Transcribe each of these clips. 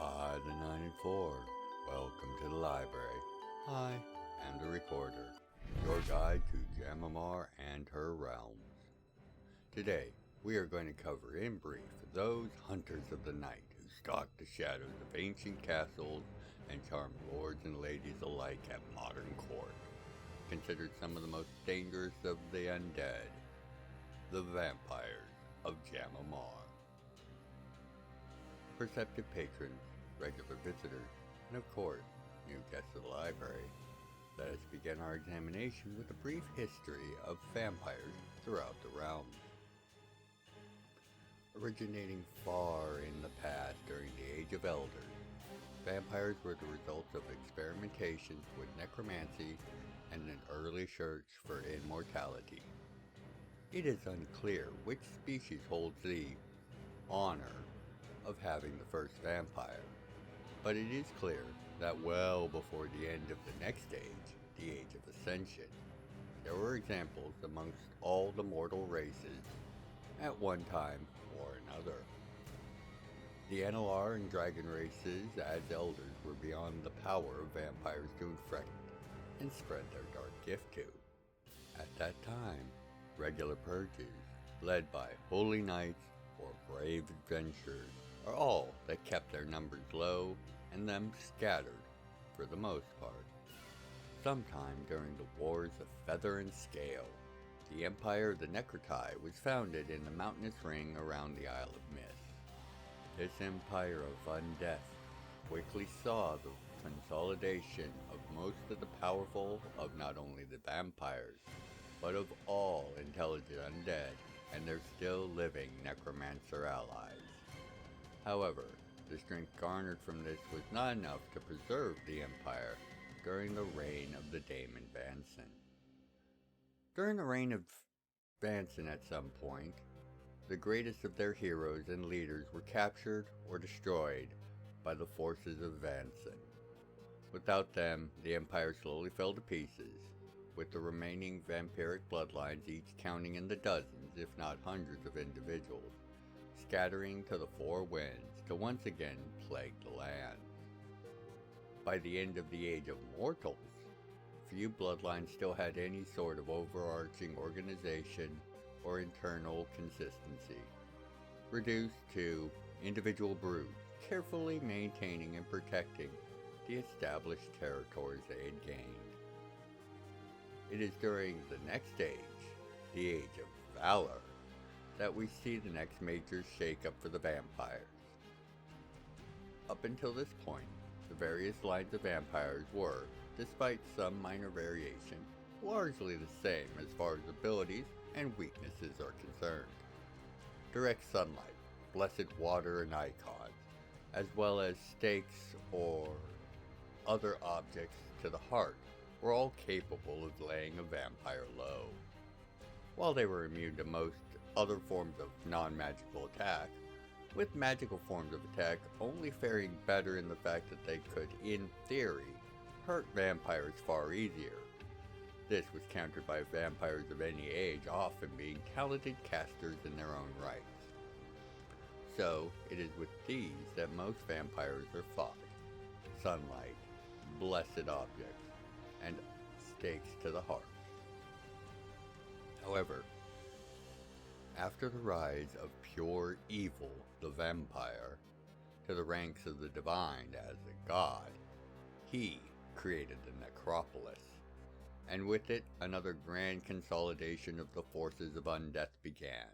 The 94. Welcome to the library. I am the recorder, your guide to Jam'mar and her realms. Today, we are going to cover in brief those hunters of the night who stalk the shadows of ancient castles and charm lords and ladies alike at modern court. Considered some of the most dangerous of the undead, the vampires of Jam'mar. Perceptive patrons, regular visitors, and of course, new guests of the library, let us begin our examination with a brief history of vampires throughout the realms. Originating far in the past during the Age of Elders, vampires were the result of experimentations with necromancy and an early search for immortality. It is unclear which species holds the honor of having the first vampire, but it is clear that well before the end of the next age, the Age of Ascension, there were examples amongst all the mortal races at one time or another. The NLR and dragon races as elders were beyond the power of vampires to infect and spread their dark gift to. At that time, regular purges, led by holy knights or brave adventurers, are all that kept their numbers low and them scattered for the most part. Sometime during the Wars of Feather and Scale, the Empire of the Necrotai was founded in the mountainous ring around the Isle of Mist. This empire of undeath quickly saw the consolidation of most of the powerful of not only the vampires, but of all intelligent undead and their still living necromancer allies. However, the strength garnered from this was not enough to preserve the empire during the reign of the Daemon Vanson. During the reign of Vanson at some point, the greatest of their heroes and leaders were captured or destroyed by the forces of Vanson. Without them, the empire slowly fell to pieces, with the remaining vampiric bloodlines each counting in the dozens, if not hundreds of individuals, scattering to the four winds to once again plague the land. By the end of the Age of Mortals, few bloodlines still had any sort of overarching organization or internal consistency, reduced to individual broods carefully maintaining and protecting the established territories they had gained. It is during the next age, the Age of Valor, that we see the next major shake-up for the vampires. Up until this point, the various lines of vampires were, despite some minor variation, largely the same as far as abilities and weaknesses are concerned. Direct sunlight, blessed water and icons, as well as stakes or other objects to the heart, were all capable of laying a vampire low. While they were immune to most other forms of non-magical attack, with magical forms of attack only faring better in the fact that they could, in theory, hurt vampires far easier. This was countered by vampires of any age often being talented casters in their own rights. So, it is with these that most vampires are fought. Sunlight, blessed objects, and stakes to the heart. However, after the rise of pure evil, the vampire, to the ranks of the divine as a god, he created the necropolis, and with it another grand consolidation of the forces of undeath began.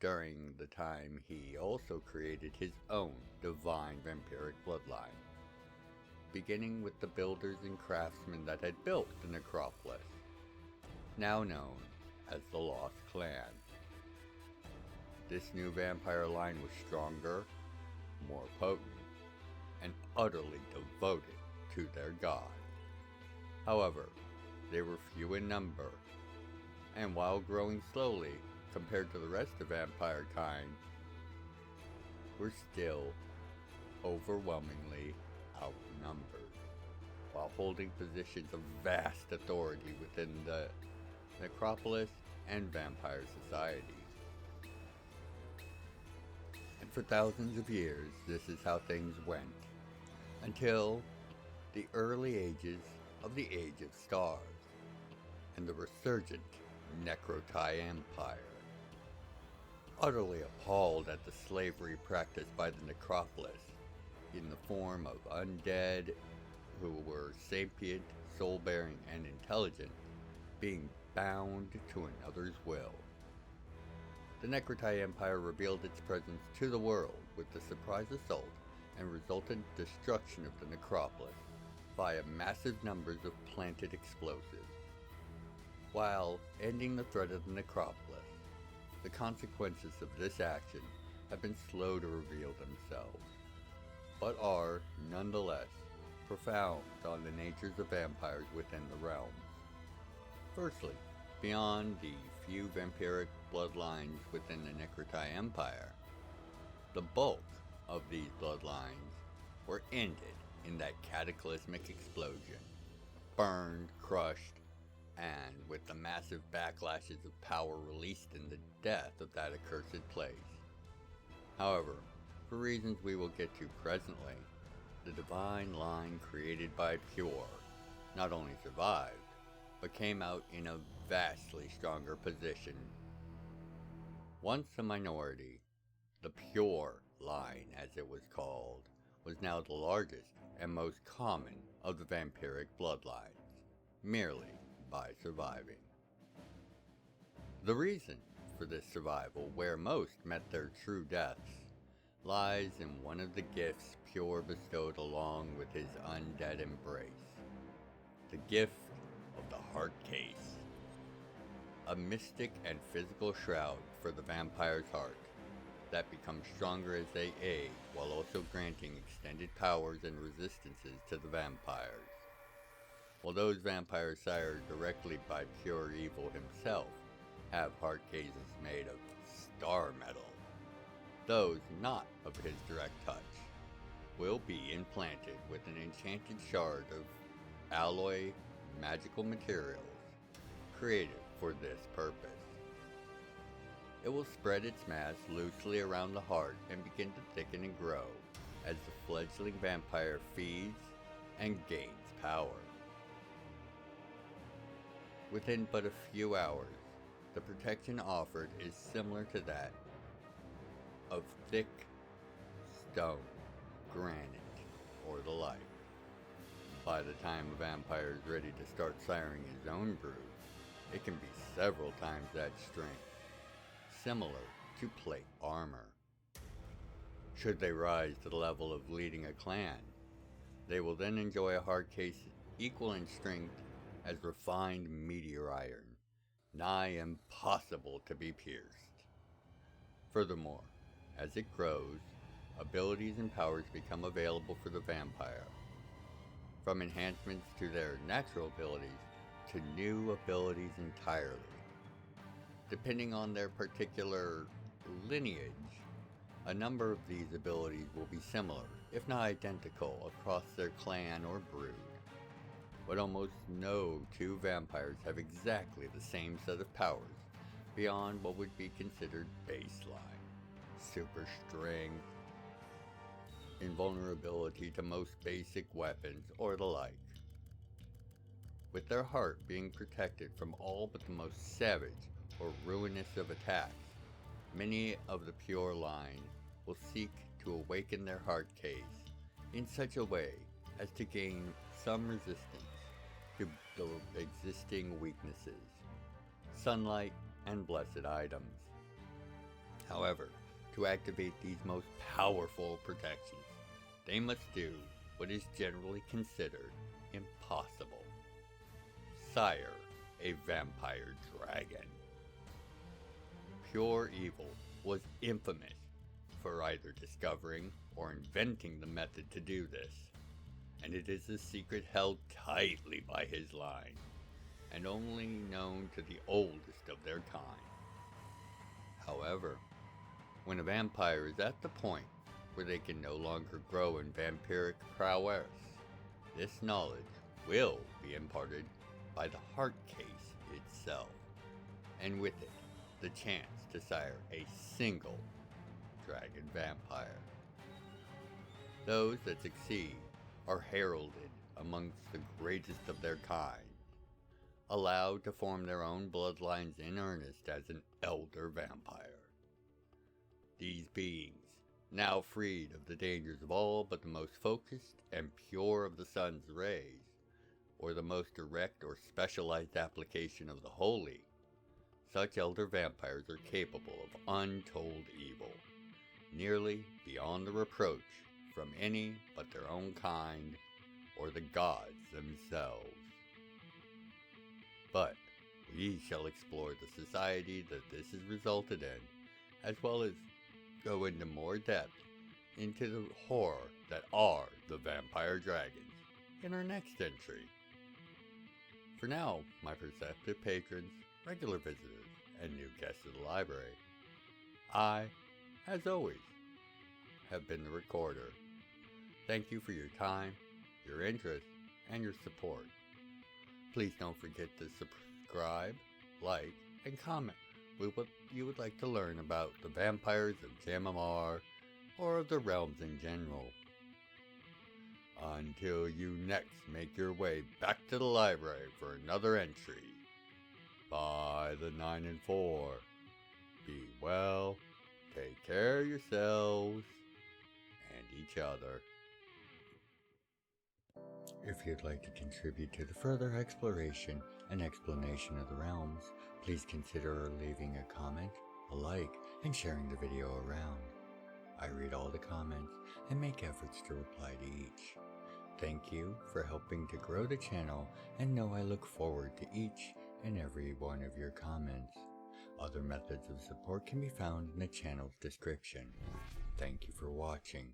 During the time he also created his own divine vampiric bloodline, beginning with the builders and craftsmen that had built the necropolis, now known as the Lost Clan. This new vampire line was stronger, more potent, and utterly devoted to their god. However, they were few in number, and while growing slowly compared to the rest of vampire kind, were still overwhelmingly outnumbered, while holding positions of vast authority within the necropolis and vampire societies. And for thousands of years, this is how things went, until the early ages of the Age of Stars and the resurgent Necrotai Empire. Utterly appalled at the slavery practiced by the necropolis in the form of undead who were sapient, soul-bearing, and intelligent, being bound to another's will, the Necrotai Empire revealed its presence to the world with the surprise assault and resultant destruction of the necropolis via massive numbers of planted explosives. While ending the threat of the necropolis, the consequences of this action have been slow to reveal themselves, but are, nonetheless, profound on the natures of vampires within the realms. Firstly, beyond the few vampiric bloodlines within the Necrotai Empire, the bulk of these bloodlines were ended in that cataclysmic explosion, burned, crushed, and with the massive backlashes of power released in the death of that accursed place. However, for reasons we will get to presently, the divine line created by Pure not only survived, but came out in a vastly stronger position. Once a minority, the Pure line, as it was called, was now the largest and most common of the vampiric bloodlines, merely by surviving. The reason for this survival, where most met their true deaths, lies in one of the gifts Pure bestowed along with his undead embrace, the gift of the Heart Case, a mystic and physical shroud for the vampire's heart that becomes stronger as they age, while also granting extended powers and resistances to the vampires. While those vampires sired directly by pure evil himself have heart cases made of star metal, those not of his direct touch will be implanted with an enchanted shard of alloy magical materials created for this purpose. It will spread its mass loosely around the heart and begin to thicken and grow as the fledgling vampire feeds and gains power. Within but a few hours, the protection offered is similar to that of thick stone, granite, or the like. By the time a vampire is ready to start siring his own brood, it can be several times that strength, similar to plate armor. Should they rise to the level of leading a clan, they will then enjoy a hard case equal in strength as refined meteor iron, nigh impossible to be pierced. Furthermore, as it grows, abilities and powers become available for the vampire, from enhancements to their natural abilities to new abilities entirely. Depending on their particular lineage, a number of these abilities will be similar, if not identical, across their clan or brood. But almost no two vampires have exactly the same set of powers beyond what would be considered baseline: super strength, invulnerability to most basic weapons, or the like. With their heart being protected from all but the most savage or ruinous of attacks, many of the pure line will seek to awaken their heart case in such a way as to gain some resistance to the existing weaknesses, sunlight, and blessed items. However, to activate these most powerful protections, they must do what is generally considered impossible: sire a vampire dragon. Pure Evil was infamous for either discovering or inventing the method to do this, and it is a secret held tightly by his line, and only known to the oldest of their kind. However, when a vampire is at the point where they can no longer grow in vampiric prowess, this knowledge will be imparted by the heart case itself, and with it, the chance to sire a single dragon vampire. Those that succeed are heralded amongst the greatest of their kind, allowed to form their own bloodlines in earnest as an elder vampire. These beings, now freed of the dangers of all but the most focused and pure of the sun's rays, or the most direct or specialized application of the holy, such elder vampires are capable of untold evil, nearly beyond the reproach from any but their own kind or the gods themselves. But we shall explore the society that this has resulted in, as well as go into more depth into the horror that are the vampire dragons in our next entry. For now, my perceptive patrons, regular visitors, and new guests of the library, I, as always, have been the recorder. Thank you for your time, your interest, and your support. Please don't forget to subscribe, like, and comment with what you would like to learn about the vampires of Jam'mar or of the realms in general. Until you next make your way back to the library for another entry, by the 9 and 4, be well, take care of yourselves and each other. If you'd like to contribute to the further exploration and explanation of the realms, please consider leaving a comment, a like, and sharing the video around. I read all the comments and make efforts to reply to each. Thank you for helping to grow the channel, and know I look forward to each and every one of your comments. Other methods of support can be found in the channel's description. Thank you for watching.